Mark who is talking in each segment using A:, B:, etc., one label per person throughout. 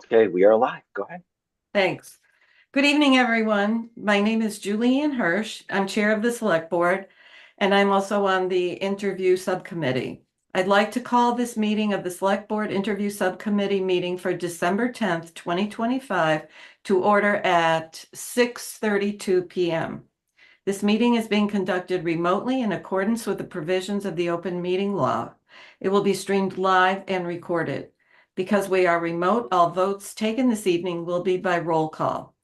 A: Okay, we are live. Go ahead.
B: Thanks. Good evening, everyone. My name is Julianne Hirsch. I'm Chair of the Select Board, and I'm also on the Interview Subcommittee. I'd like to call this meeting of the Select Board Interview Subcommittee meeting for December 10th, 2025 to order at 6:32 p.m. This meeting is being conducted remotely in accordance with the provisions of the open meeting law. It will be streamed live and recorded. Because we are remote, all votes taken this evening will be by roll call.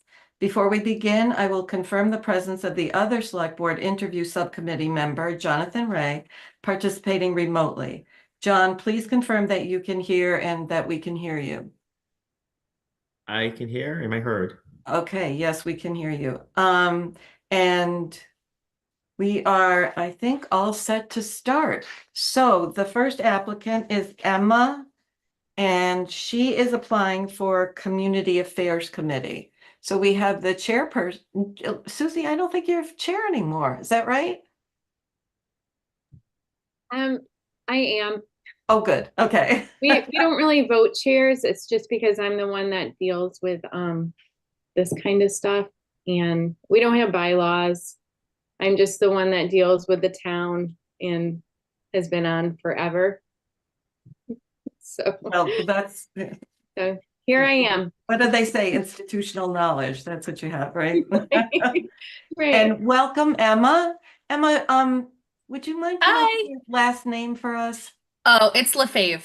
B: Before we begin, I will confirm the presence of the other Select Board Interview Subcommittee member, Jonathan Ray, participating remotely. John, please confirm that you can hear and that we can hear you.
C: I can hear. Am I heard?
B: Okay, yes, we can hear you. And we are, I think, all set to start. So the first applicant is Emma, and she is applying for Community Affairs Committee. So we have the chairperson. Susie, I don't think you're chair anymore. Is that right?
D: Um, I am.
B: Oh, good. Okay.
D: We don't really vote chairs. It's just because I'm the one that deals with this kind of stuff, and we don't have bylaws. I'm just the one that deals with the town and has been on forever. So,
B: Well, that's,
D: so here I am.
B: what do they say? Institutional knowledge. That's what you have, right?
D: Right.
B: And welcome, Emma. Emma, would you mind
E: Hi.
B: pronouncing your last name for us?
E: Oh, it's Lefave.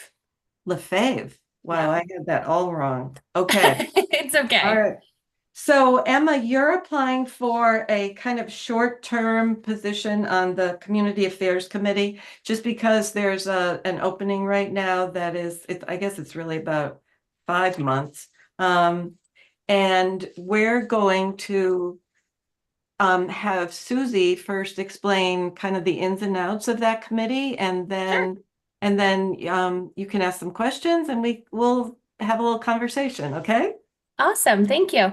B: Lefave. Wow,
E: Yeah.
B: I had that all wrong. Okay.
E: It's okay.
B: All right. So Emma, you're applying for a kind of short-term position on the Community Affairs Committee, just because there's an opening right now that is, I guess it's really about 5 months. And we're going to have Susie first explain kind of the ins and outs of that committee, and then you can ask some questions and we'll have a little conversation, okay?
E: Awesome. Thank you.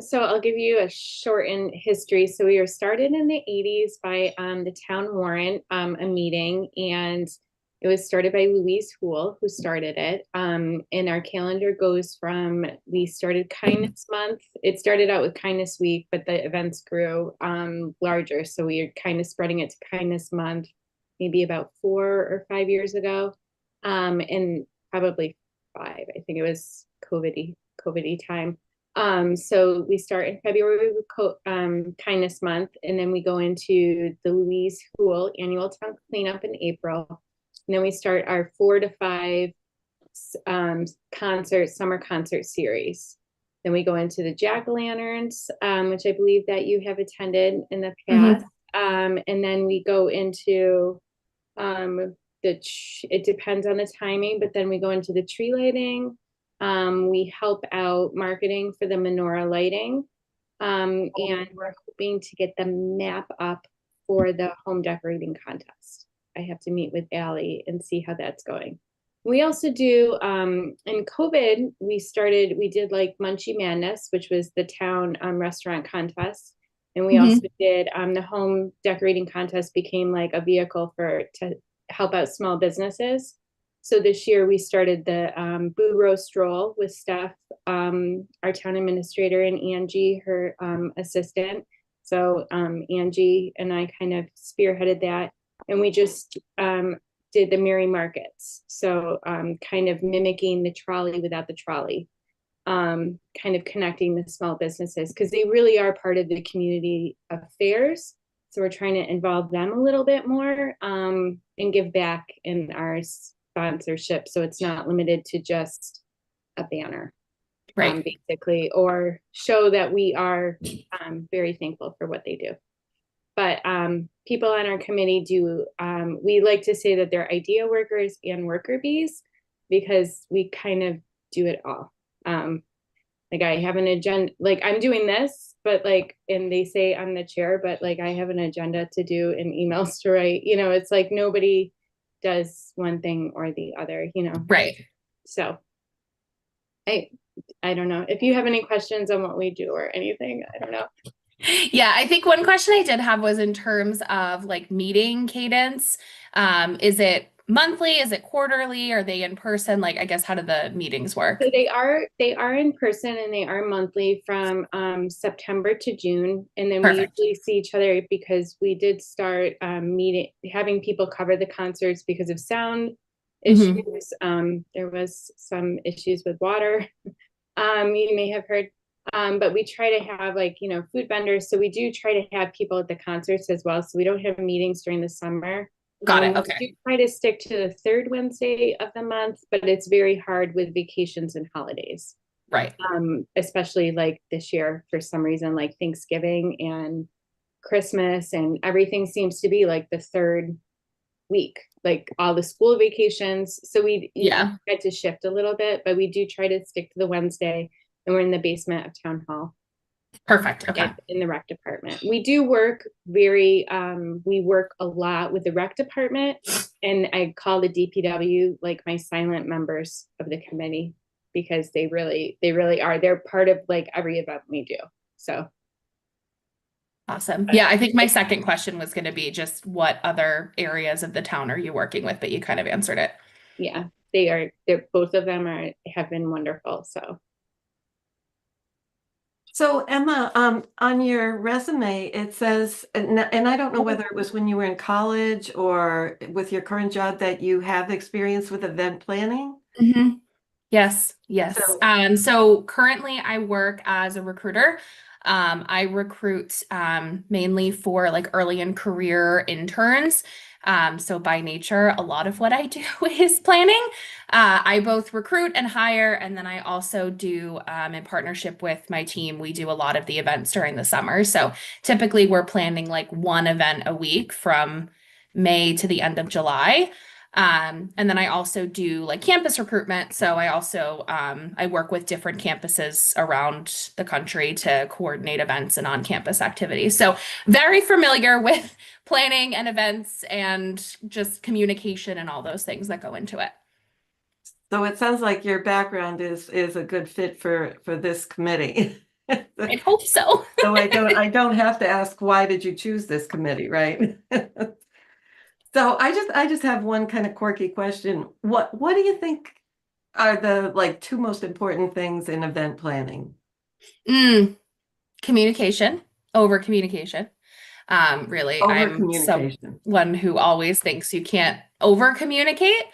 D: So I'll give you a shortened history. So we were started in the 80s by the town warrant, a meeting, and it was started by Louise Houle, who started it. And our calendar goes from, we started Kindness Month. It started out with Kindness Week, but the events grew larger. So we are kind of spreading it to Kindness Month, maybe about 4 or 5 years ago. And probably 5. I think it was COVID-y time. So we start in February with Kindness Month, and then we go into the Louise Houle annual town cleanup in April. And then we start our 4 to 5 summer concert series. Then we go into the jack-o'-lanterns, which I believe that you have attended in the past. And then we go into it depends on the timing, but then we go into the tree lighting. We help out marketing for the menorah lighting. And we're hoping to get the map up for the home decorating contest. I have to meet with Allie and see how that's going. We also do, in COVID, we did like Munchie Madness, which was the town restaurant contest. And we also did the home decorating contest became like a vehicle to help out small businesses. So this year we started the Boo Roast Stroll with Steph, our town administrator, and Angie, her assistant. So Angie and I kind of spearheaded that. And we just did the Merry Markets. So kind of mimicking the trolley without the trolley, kind of connecting the small businesses because they really are part of the community affairs. So we're trying to involve them a little bit more and give back in our sponsorship. So it's not limited to just a banner,
E: Right.
D: basically, or show that we are very thankful for what they do. But people on our committee do, we like to say that they're idea workers and worker bees because we kind of do it all. Like I have an agenda, like I'm doing this, but like, and they say I'm the chair, but like I have an agenda to do and emails to write, it's like nobody does one thing or the other,
E: Right.
D: So I don't know if you have any questions on what we do or anything. I don't know.
E: Yeah, I think one question I did have was in terms of like meeting cadence. Is it monthly? Is it quarterly? Are they in person? Like, I guess, how do the meetings work?
D: So they are in person and they are monthly from September to June. And then we
E: Perfect.
D: usually see each other because we did start having people cover the concerts because of sound
E: Mhm.
D: issues. There was some issues with water. You may have heard. But we try to have like, food vendors. So we do try to have people at the concerts as well. So we don't have meetings during the summer.
E: Got it.
D: We
E: Okay.
D: do try to stick to the third Wednesday of the month, but it's very hard with vacations and holidays.
E: Right.
D: Especially like this year for some reason, like Thanksgiving and Christmas and everything seems to be like the third week, like all the school vacations. So we
E: Yeah.
D: had to shift a little bit, but we do try to stick to the Wednesday, and we're in the basement of town hall
E: Perfect. Okay.
D: in the rec department. We do work we work a lot with the rec department, and I call the DPW like my silent members of the committee because they really are. They're part of like every event we do. So
E: Awesome. Yeah, I think my second question was going to be just what other areas of the town are you working with, but you kind of answered it.
D: yeah, they're both of them have been wonderful.
B: So Emma, on your resume, it says, and I don't know whether it was when you were in college or with your current job that you have experience with event planning.
E: Mhm. Yes, yes.
B: So-
E: So currently I work as a recruiter. I recruit mainly for like early in career interns. So by nature, a lot of what I do is planning. I both recruit and hire, and then I also do in partnership with my team, we do a lot of the events during the summer. So typically we're planning like one event a week from May to the end of July. And then I also do like campus recruitment. So I also I work with different campuses around the country to coordinate events and on-campus activities. So very familiar with planning and events and just communication and all those things that go into it.
B: So it sounds like your background is a good fit for this committee.
E: I hope so.
B: So I don't have to ask why did you choose this committee, right? So I just have one kind of quirky question. What do you think are the like two most important things in event planning?
E: Communication, over communication. Really,
B: Over
E: I'm
B: communication.
E: someone who always thinks you can't over communicate.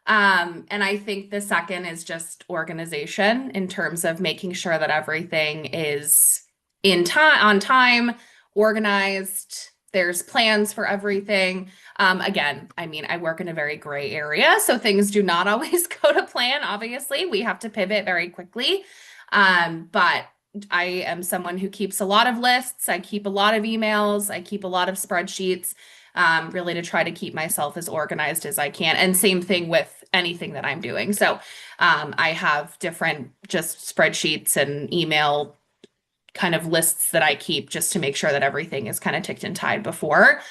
E: And I think the second is just organization in terms of making sure that everything is on time, organized. There's plans for everything. Again, I mean, I work in a very gray area, so things do not always go to plan. Obviously, we have to pivot very quickly. But I am someone who keeps a lot of lists. I keep a lot of emails. I keep a lot of spreadsheets, really to try to keep myself as organized as I can. And same thing with anything that I'm doing. So I have different just spreadsheets and email kind of lists that I keep just to make sure that everything is kind of ticked and tied before.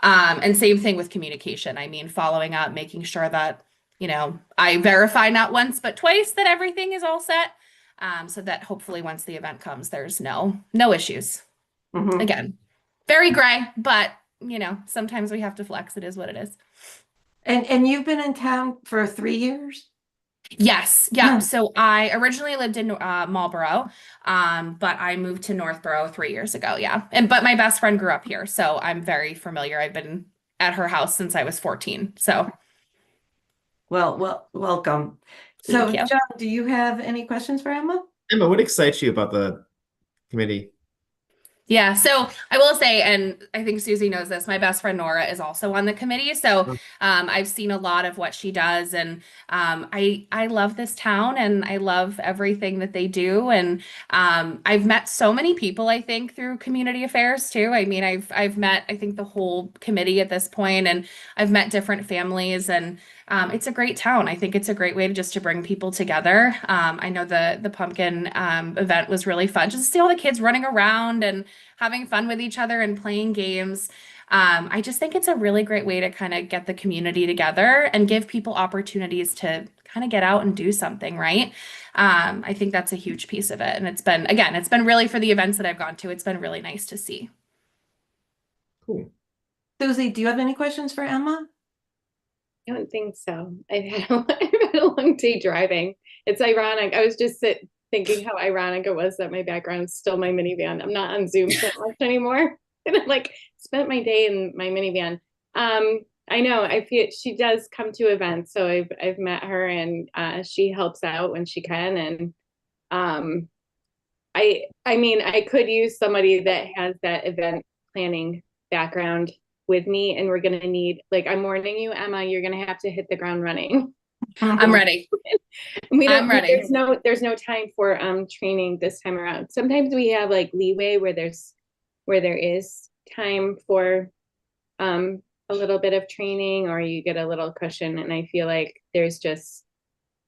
E: And same thing with communication. I mean, following up, making sure that, I verify not once, but twice that everything is all set. So that hopefully once the event comes, there's no issues.
B: Mhm.
E: Again, very gray, but sometimes we have to flex. It is what it is.
B: And you've been in town for 3 years?
E: Yes, yeah. So I originally lived in Marlboro, but I moved to Northborough 3 years ago. Yeah, but my best friend grew up here, so I'm very familiar. I've been at her house since I was 14. So
B: Well, welcome.
E: thank
B: So,
E: you.
B: John, do you have any questions for Emma?
C: Emma, what excites you about the committee?
E: Yeah, so I will say, and I think Susie knows this, my best friend Nora is also on the committee. So I've seen a lot of what she does, and I love this town and I love everything that they do. And I've met so many people, I think, through community affairs too. I mean, I've met, I think, the whole committee at this point, and I've met different families, and it's a great town. I think it's a great way to bring people together. I know the pumpkin event was really fun, just to see all the kids running around and having fun with each other and playing games. I just think it's a really great way to kind of get the community together and give people opportunities to kind of get out and do something, right? I think that's a huge piece of it. And it's been really, for the events that I've gone to, it's been really nice to see.
C: Cool.
B: Susie, do you have any questions for Emma?
D: I don't think so. I've had I've had a long day driving. It's ironic. I was just thinking how ironic it was that my background is still my minivan. I'm not on Zoom so much anymore. And I'm like, spent my day in my minivan. I know. I feel she does come to events, so I've met her, and she helps out when she can. And um, I mean, I could use somebody that has that event planning background with me, and we're gonna need, like, I'm warning you, Emma, you're gonna have to hit the ground running.
E: I'm ready.
D: We don't,
E: I'm ready.
D: there's no time for training this time around. Sometimes we have like leeway where there is time for a little bit of training, or you get a little cushion, and I feel like there's just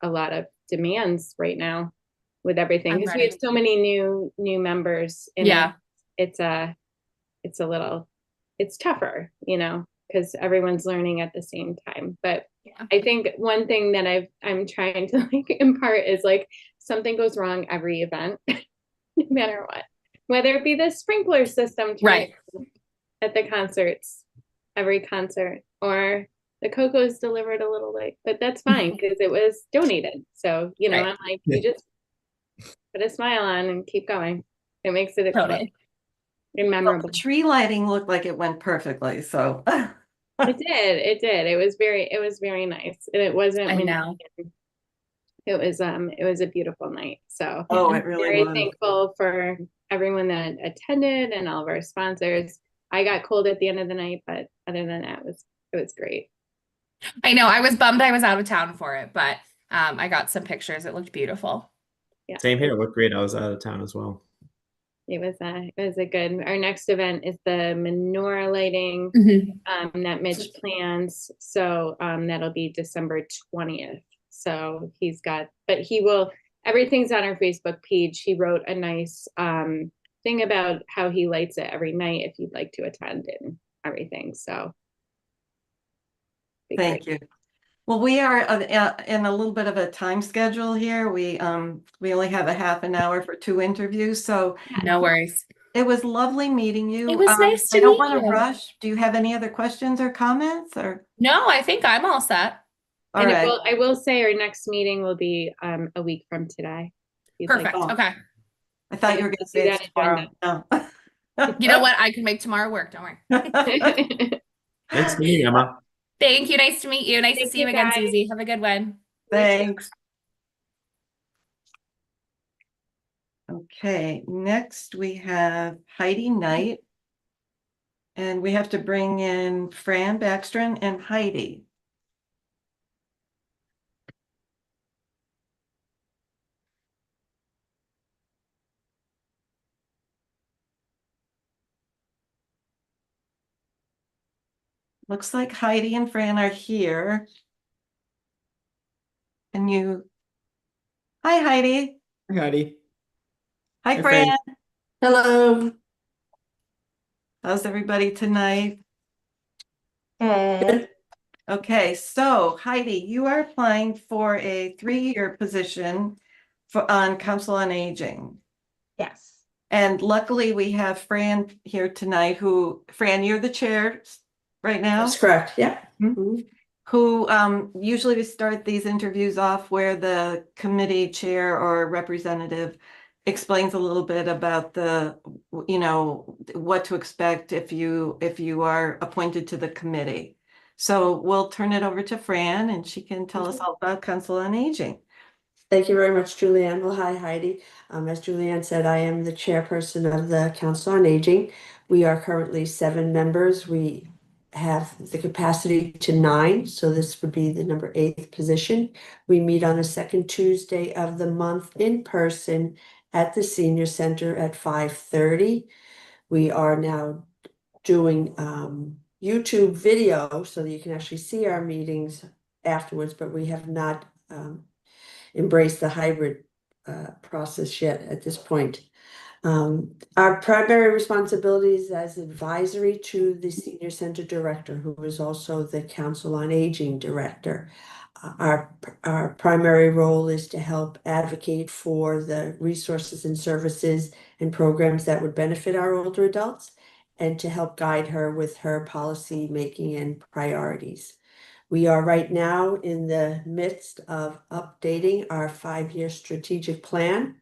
D: a lot of demands right now with everything,
E: I'm
D: because we have
E: ready.
D: so many new members, and
E: Yeah.
D: it's a little, it's tougher, because everyone's learning at the same time. But
E: Yeah.
D: I think one thing that I'm trying to like impart is, like, something goes wrong every event, no matter what, whether it be the sprinkler system
E: Right.
D: at the concerts, every concert, or the cocoa is delivered a little late, but that's fine because it was donated. So,
E: Right.
D: I'm like, you just put a smile on and keep going. It makes it
E: Totally.
D: and
B: Well,
D: memorable.
B: the tree lighting looked like it went perfectly, so.
D: It did. It was very nice. And it wasn't
E: I
D: windy.
E: know.
D: It was a beautiful night. So
B: Oh,
E: Yeah.
B: it really
D: very
B: was.
D: thankful for everyone that attended and all of our sponsors. I got cold at the end of the night, but other than that, it was great.
E: I know. I was bummed I was out of town for it, but I got some pictures. It looked beautiful.
D: Yeah.
C: Same here. It looked great. I was out of town as well.
D: It was a good. Our next event is the menorah lighting that Mitch plans. So that'll be December 20th. So everything's on our Facebook page. He wrote a nice thing about how he lights it every night if you'd like to attend and everything. So
B: Thank you. Well, we are in a little bit of a time schedule here. We only have a half an hour for 2 interviews, so
E: No worries.
B: it was lovely meeting you.
E: It was nice to
B: I don't
E: meet
B: want to
E: you.
B: rush. Do you have any other questions or comments, or?
E: No, I think I'm all set.
B: All
D: And
B: right.
D: I will say our next meeting will be a week from today. If you'd like
E: Perfect.
B: Oh.
E: Okay.
B: I thought you were going to say it's tomorrow. No.
E: You know what? I can make tomorrow work. Don't worry.
D: to.
C: Nice to meet you, Emma.
E: Thank you. Nice to meet you. Nice to
D: Thank
E: see you
D: you,
E: again,
D: guys.
E: Susie. Have a good one.
B: Thanks. Okay, next we have Heidi Knight. And we have to bring in Fran Backstrom and Heidi. Looks like Heidi and Fran are here. And hi Heidi.
C: Hi, Heidi.
B: Hi
C: Hi,
B: Fran.
C: Fran.
A: Hello.
B: How's everybody tonight?
A: Good.
B: Okay, so Heidi, you are applying for a 3-year position on Council on Aging.
A: Yes.
B: And luckily we have Fran here tonight Fran, you're the chair right now?
A: That's correct. Yeah.
B: Who usually we start these interviews off where the committee chair or representative explains a little bit about what to expect if you are appointed to the committee. So we'll turn it over to Fran and she can tell us all about Council on Aging.
A: Thank you very much, Julianne. Well, hi, Heidi. As Julianne said, I am the chairperson of the Council on Aging. We are currently 7 members. We have the capacity to 9, so this would be the number 8th position. We meet on the second Tuesday of the month in person at the Senior Center at 5:30. We are now doing YouTube video so that you can actually see our meetings afterwards, but we have not embraced the hybrid process yet at this point. Our primary responsibilities as advisory to the Senior Center Director, who is also the Council on Aging Director. Our primary role is to help advocate for the resources and services and programs that would benefit our older adults, and to help guide her with her policy making and priorities. We are right now in the midst of updating our 5-year strategic plan.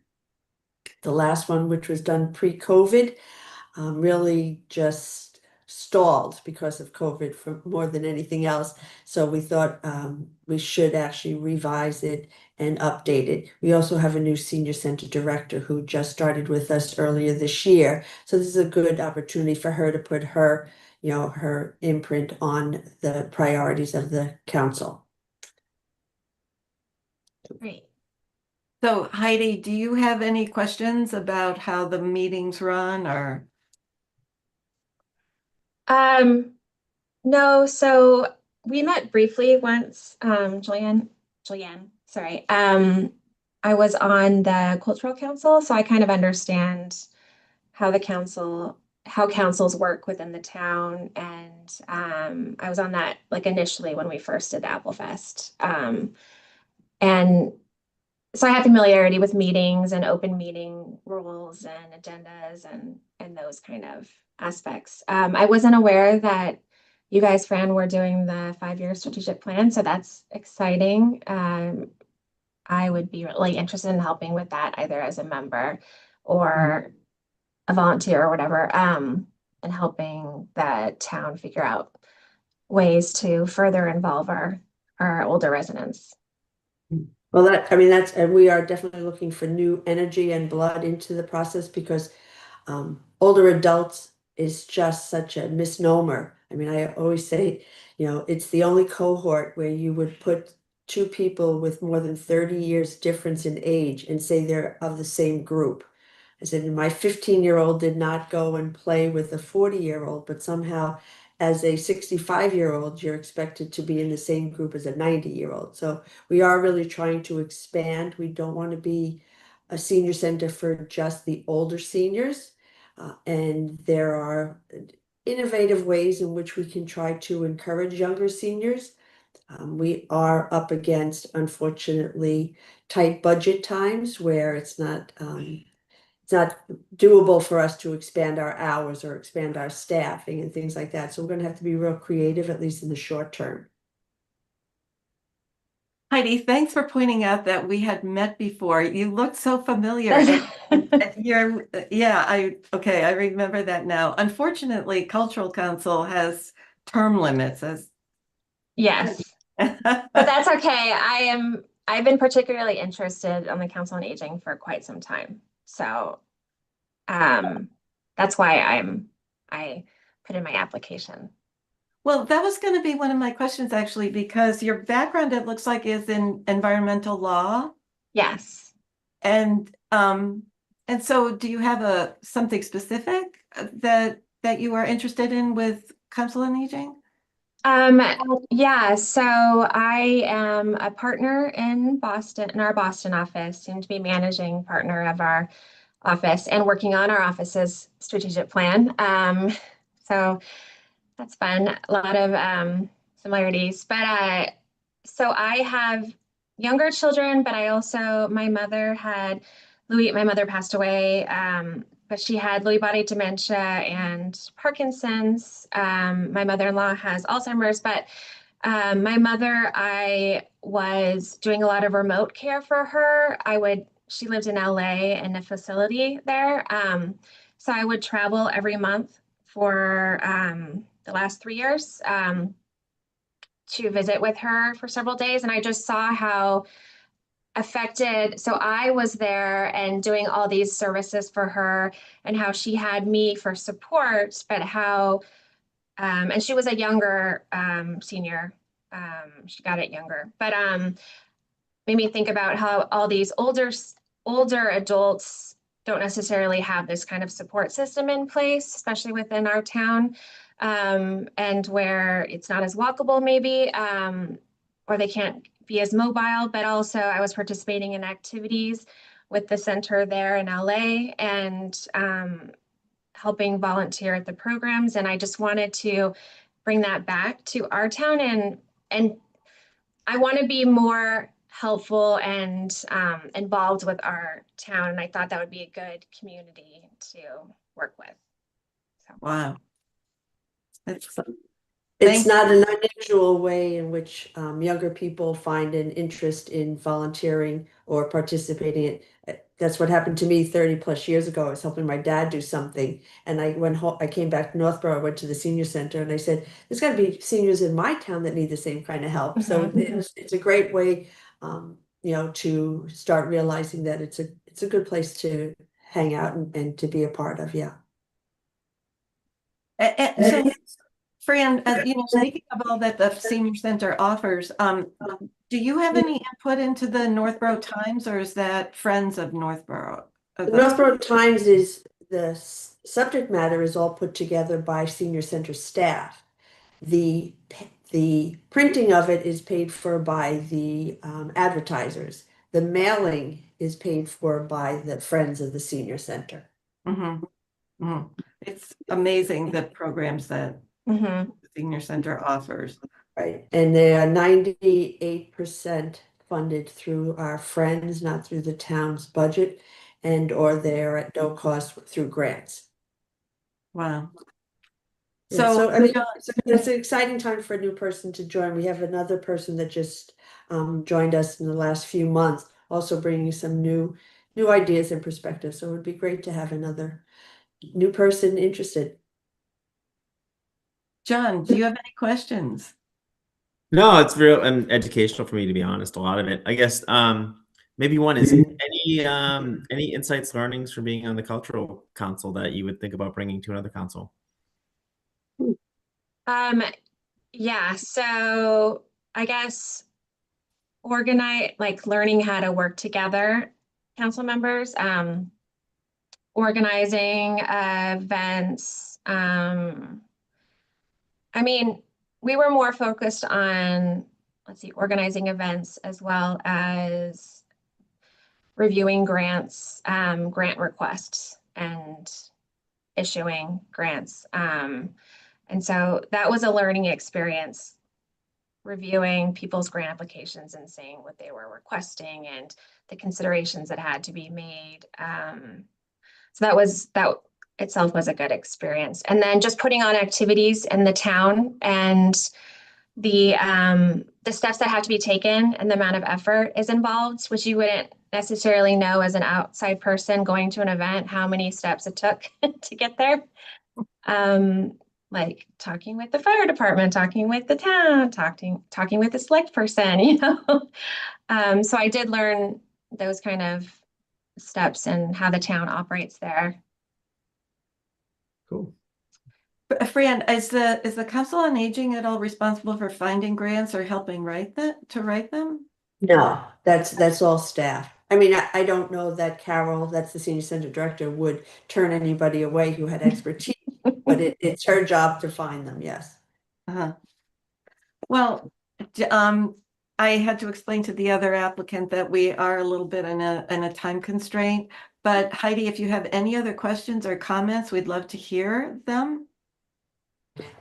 A: The last one, which was done pre-COVID, really just stalled because of COVID for more than anything else. So we thought we should actually revise it and update it. We also have a new senior center director who just started with us earlier this year. So this is a good opportunity for her to put her, her imprint on the priorities of the council.
F: Great.
B: So Heidi, do you have any questions about how the meetings run or?
F: No, so we met briefly once, Julianne, sorry. I was on the cultural council, so I kind of understand how how councils work within the town. And I was on that like initially when we first did the Apple Fest. And so I have familiarity with meetings and open meeting rules and agendas and those kind of aspects. I wasn't aware that you guys, Fran, were doing the 5-year strategic plan, so that's exciting. I would be really interested in helping with that, either as a member or a volunteer or whatever, and helping the town figure out ways to further involve our older residents.
A: Well, and we are definitely looking for new energy and blood into the process because older adults is just such a misnomer. I mean, I always say, it's the only cohort where you would put two people with more than 30 years difference in age and say they're of the same group. I said, my 15-year-old did not go and play with a 40-year-old, but somehow as a 65-year-old, you're expected to be in the same group as a 90-year-old. So we are really trying to expand. We don't want to be a senior center for just the older seniors. And there are innovative ways in which we can try to encourage younger seniors. We are up against, unfortunately, tight budget times where it's not doable for us to expand our hours or expand our staffing and things like that. So we're going to have to be real creative, at least in the short term.
B: Heidi, thanks for pointing out that we had met before. You looked so familiar. I remember that now. Unfortunately, Cultural Council has term limits as
F: Yes, but that's okay. I've been particularly interested on the Council on Aging for quite some time. So that's why I put in my application.
B: Well, that was going to be one of my questions actually, because your background, it looks like, is in environmental law.
F: Yes.
B: And so do you have something specific that you are interested in with Council on Aging?
F: Yeah, so I am a partner in Boston, in our Boston office, soon to be managing partner of our office and working on our office's strategic plan. So that's fun. A lot of similarities. But so I have younger children, but my mother passed away, but she had Lewy body dementia and Parkinson's. My mother-in-law has Alzheimer's, but my mother, I was doing a lot of remote care for her. She lived in LA in a facility there. So I would travel every month for the last 3 years to visit with her for several days. And I just saw how affected. So I was there and doing all these services for her and how she had me for support, but how, and she was a younger senior. She got it younger, but made me think about how all these older adults don't necessarily have this kind of support system in place, especially within our town, and where it's not as walkable maybe, or they can't be as mobile. But also I was participating in activities with the center there in LA and helping volunteer at the programs. And I just wanted to bring that back to our town, and I want to be more helpful and involved with our town. And I thought that would be a good community to work with. So.
B: Wow.
A: It's
B: Thank-
A: not an unusual way in which younger people find an interest in volunteering or participating in. That's what happened to me 30 plus years ago. I was helping my dad do something, and I went home. I came back to Northborough. I went to the senior center, and I said, "There's got to be seniors in my town that need the same kind of help." So it's a great way, to start realizing that it's a good place to hang out and to be a part of. Yeah.
B: So, Fran, speaking of all that the senior center offers, do you have any input into the Northborough Times, or is that Friends of Northborough?
A: The Northborough Times is the subject matter is all put together by senior center staff. The printing of it is paid for by the advertisers. The mailing is paid for by the Friends of the Senior Center.
B: Mhm. Mhm. It's amazing the programs that
F: Mhm.
B: the senior center offers.
A: Right. And they are 98% funded through our friends, not through the town's budget, or they're at no cost through grants.
B: Wow.
A: Yeah,
B: So,
A: I mean, it's an exciting time for a new person to join. We have another person that just joined us in the last few months, also bringing some new ideas and perspectives. So it would be great to have another new person interested.
B: John, do you have any questions?
C: No, it's real and educational for me, to be honest. A lot of it, I guess. Maybe one is any insights, learnings from being on the cultural council that you would think about bringing to another council.
F: Yeah, so I guess learning how to work together, council members, organizing events. I mean, we were more focused on, organizing events as well as reviewing grants, grant requests and issuing grants. And so that was a learning experience, reviewing people's grant applications and seeing what they were requesting and the considerations that had to be made. So that itself was a good experience. And then just putting on activities in the town and the steps that have to be taken and the amount of effort is involved, which you wouldn't necessarily know as an outside person going to an event, how many steps it took to get there. Like talking with the fire department, talking with the town, talking with the select person, So I did learn those kind of steps and how the town operates there.
C: Cool.
B: Fran, is the Council on Aging at all responsible for finding grants or helping write them?
A: No, that's all staff. I mean, I don't know that Carol, that's the senior center director, would turn anybody away who had expertise, but it's her job to find them, yes.
B: Uh-huh. Well, I had to explain to the other applicant that we are a little bit in a time constraint. But Heidi, if you have any other questions or comments, we'd love to hear them.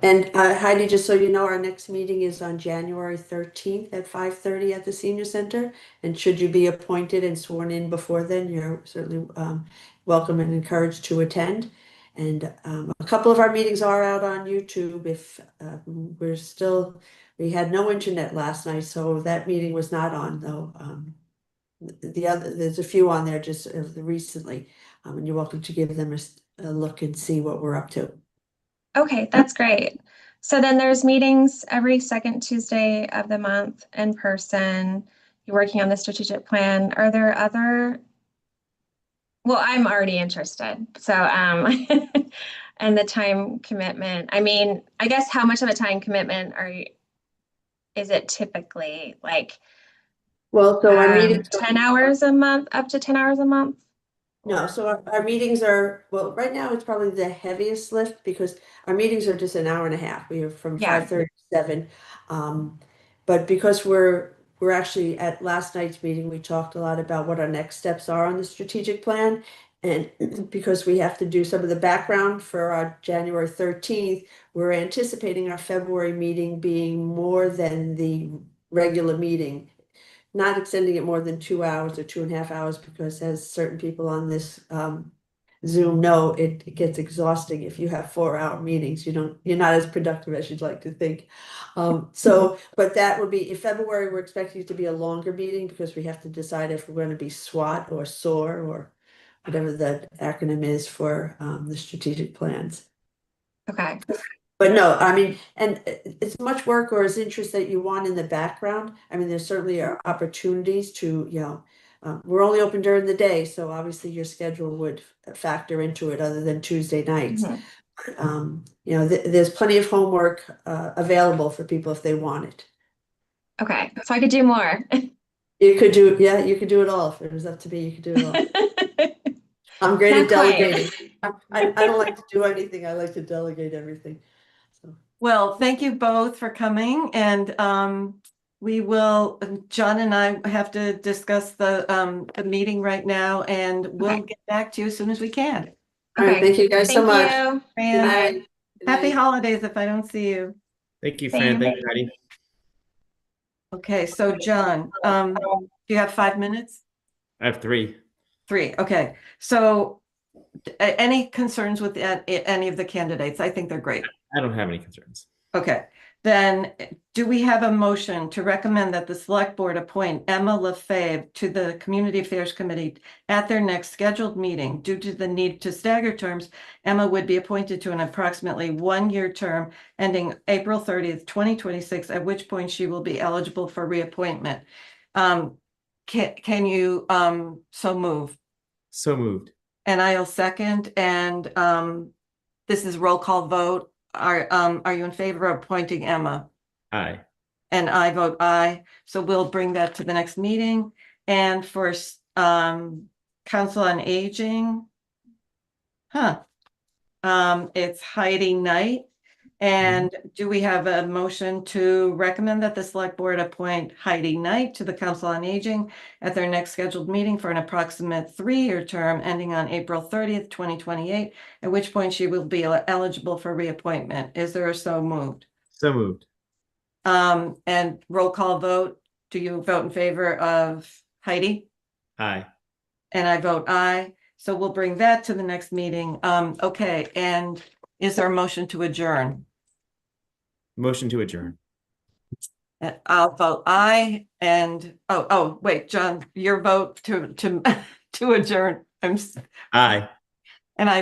A: And Heidi, just so you know, our next meeting is on January 13th at 5:30 at the senior center. And should you be appointed and sworn in before then, you're certainly welcome and encouraged to attend. And a couple of our meetings are out on YouTube. If we had no internet last night, so that meeting was not on though. There's a few on there just recently, and you're welcome to give them a look and see what we're up to.
F: Okay, that's great. So then there's meetings every second Tuesday of the month in person. You're working on the strategic plan. Are there other? Well, I'm already interested. So, and the time commitment. I mean, I guess how much of a time commitment is it typically like
A: Well, so our meetings
F: 10 hours a month, up to 10 hours a month?
A: No, so our meetings are, well, right now it's probably the heaviest lift because our meetings are just an hour and a half. We are from
F: Yeah.
A: 5:30 to 7. But because we're actually at last night's meeting, we talked a lot about what our next steps are on the strategic plan. And because we have to do some of the background for our January 13th, we're anticipating our February meeting being more than the regular meeting, not extending it more than 2 hours or 2.5 hours, because as certain people on this Zoom know it gets exhausting if you have 4-hour meetings. You're not as productive as you'd like to think. But that would be in February. We're expecting it to be a longer meeting because we have to decide if we're going to be SWAT or SOAR or whatever the acronym is for the strategic plans.
F: Okay.
A: But no, I mean, and as much work or as interest that you want in the background, I mean, there certainly are opportunities to, we're only open during the day, so obviously your schedule would factor into it other than Tuesday nights.
F: Mhm.
A: There's plenty of homework available for people if they want it.
F: Okay. So I could do more.
A: You could do it all. If it was up to me, you could do it all. I'm great
F: Not
A: at
F: quite.
A: delegating. I don't like to do anything. I like to delegate everything. So.
B: Well, thank you both for coming, and John and I have to discuss the meeting right now, and we'll get back to you as soon as we can.
A: All right, thank you guys so much.
F: You.
A: Good night. Good
B: Happy
A: night.
B: holidays if I don't see you.
C: Thank you, Fran.
F: Same.
C: Thank you, Heidi.
B: Okay, so John, do you have 5 minutes?
C: I have 3.
B: 3, okay. So any concerns with any of the candidates? I think they're great.
C: I don't have any concerns.
B: Okay, then do we have a motion to recommend that the select board appoint Emma LaFave to the Community Affairs Committee at their next scheduled meeting? Due to the need to stagger terms, Emma would be appointed to an approximately 1-year term ending April 30th, 2026, at which point she will be eligible for reappointment. Can you so move?
C: So moved.
B: And I'll second, and this is roll call vote. Are you in favor of appointing Emma?
C: Aye.
B: And I vote aye. So we'll bring that to the next meeting. And for Council on Aging, it's Heidi Knight. And do we have a motion to recommend that the select board appoint Heidi Knight to the Council on Aging at their next scheduled meeting for an approximate 3-year term ending on April 30th, 2028, at which point she will be eligible for reappointment? Is there a so moved?
C: So moved.
B: And roll call vote. Do you vote in favor of Heidi?
C: Aye.
B: And I vote aye. So we'll bring that to the next meeting. Okay, and is there a motion to adjourn?
C: Motion to adjourn.
B: I'll vote aye. And wait, John, your vote to to adjourn.
C: Aye.
B: And I